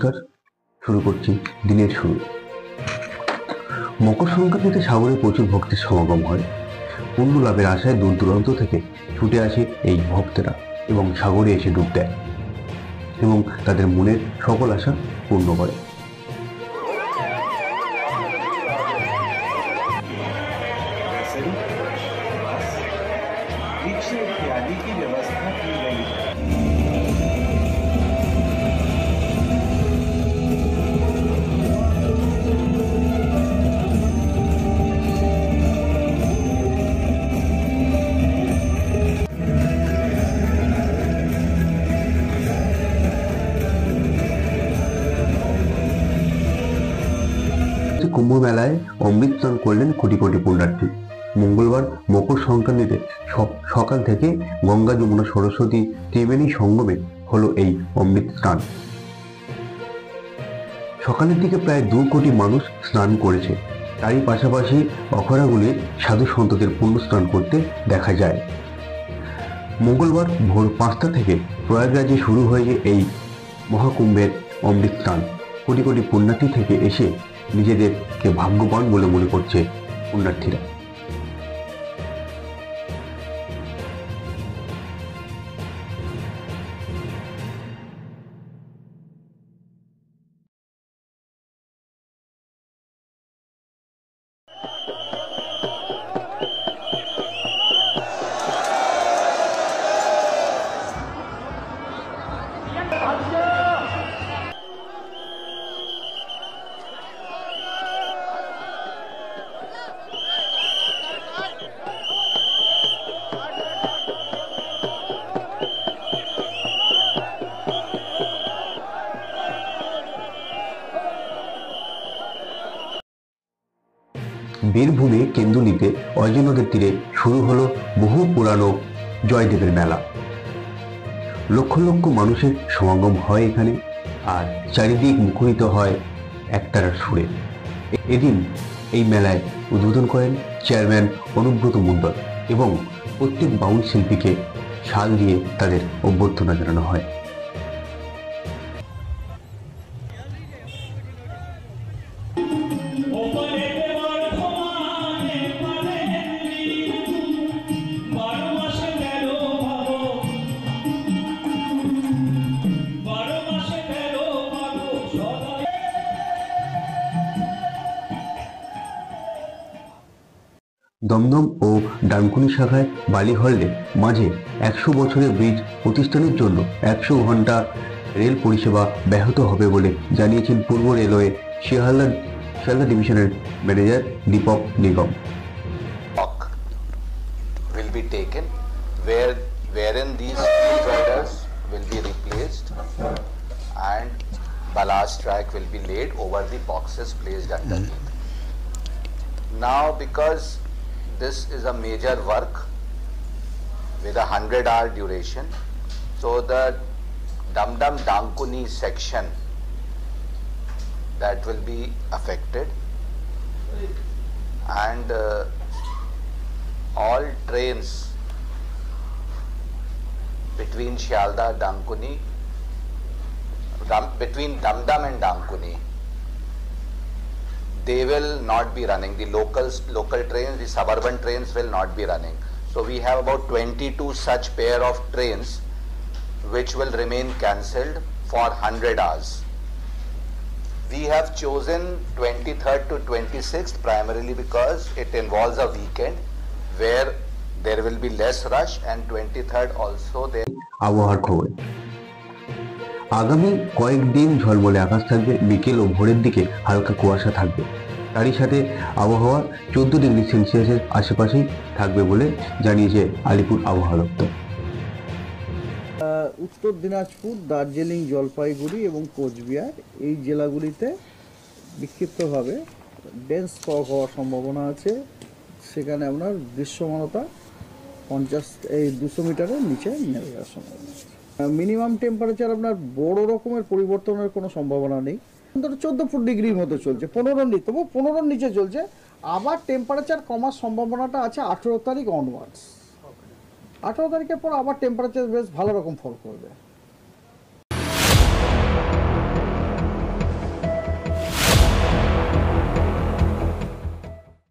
নমস্কার, শুরু করছি দিনের শুরু। মকর সংক্রান্তিতে সাগরে প্রচুর ভক্তের সমাগম হয়। পুণ্য লাভের আশায় দূর দূরান্ত থেকে ছুটে আসে এই ভক্তেরা এবং সাগরে এসে ডুব দেয় এবং তাদের মনের সকল আশা পূর্ণ করে। কুম্ভ মেলায় অমৃত স্নান করলেন কোটি কোটি পুণ্যার্থী। মঙ্গলবার মকর সংক্রান্তিতে সকাল থেকে গঙ্গা, যমুনা, সরস্বতী ত্রিবেণী সঙ্গমে হলো এই অমৃত স্নান। সকালের দিকে প্রায় 2 কোটি মানুষ স্নান করেছে। তারই পাশাপাশি অখড়াগুলির সাধু সন্তদের পুণ্য স্নান করতে দেখা যায়। মঙ্গলবার ভোর 5টা থেকে প্রয়াগরাজে শুরু হয়েছে এই মহাকুম্ভের অমৃত স্নান। কোটি কোটি পুণ্যার্থী থেকে এসে নিজেদেরকে ভাগ্যবান বলে মনে করছে পুণ্যার্থীরা। বীরভূমে কেন্দুলিতে অজয় নদের তীরে শুরু হলো বহু পুরানো জয়দেবের মেলা। লক্ষ লক্ষ মানুষের সমাগম হয় এখানে, আর চারিদিক মুখরিত হয় একতারার সুরে। এদিন এই মেলায় উদ্বোধন করেন চেয়ারম্যান অনুব্রত মণ্ডল এবং প্রত্যেক বাউল শিল্পীকে শাল দিয়ে তাদের অভ্যর্থনা জানানো হয়। দমদম ও ডানকুনি শাখায় বালি হল্ডে মাঝে 100 বছরের ব্রিজ প্রতিষ্ঠানের জন্য 100 ঘন্টা রেল পরিষেবা ব্যাহত হবে বলে জানিয়েছেন পূর্ব রেলওয়ে শিয়ালদা ডিভিশনের manager Deepak Nigam. Will be taken wherein these girders will be replaced and ballast track will be laid over the boxes placed underneath. Now, because this is a major work with a 100-hour duration, so the Damdam Dankuni section that will be affected, and all trains between Shialda, Dankuni, between Damdam and Dankuni, they will not be running. The local trains, the suburban trains will not be running. So we have about 22 such pair of trains which will remain cancelled for 100 hours. We have chosen 23rd to 26th primarily because it involves a weekend where there will be less rush, and 23rd also there. আবহাওয়ার খবর। আগামী কয়েকদিন ঝলমলে আকাশ থাকবে, বিকেল ও ভোরের দিকে হালকা কুয়াশা থাকবে। তারই সাথে আবহাওয়া 14 ডিগ্রি সেলসিয়াসের আশেপাশেই থাকবে বলে জানিয়েছে আলিপুর আবহাওয়া দপ্তর। উত্তর দিনাজপুর, দার্জিলিং, জলপাইগুড়ি এবং কোচবিহার এই জেলাগুলিতে বিক্ষিপ্তভাবে ডেন্স ফগ হওয়ার সম্ভাবনা আছে। সেখানে আপনার দৃশ্যমানতা 200 মিটারের নিচে নেমে যাওয়ার সম্ভাবনা আছে। মিনিমাম টেম্পারেচার আপনার বড় রকমের পরিবর্তনের কোনো সম্ভাবনা নেই। 14 ডিগ্রির মতো চলছে, 15 নিচে চলছে। আবার টেম্পারেচার কমার সম্ভাবনাটা আছে 18 তারিখ অনওয়ার্ডস। 18 তারিখের পর আবার টেম্পারেচার বেশ ভালো রকম ফল করবে।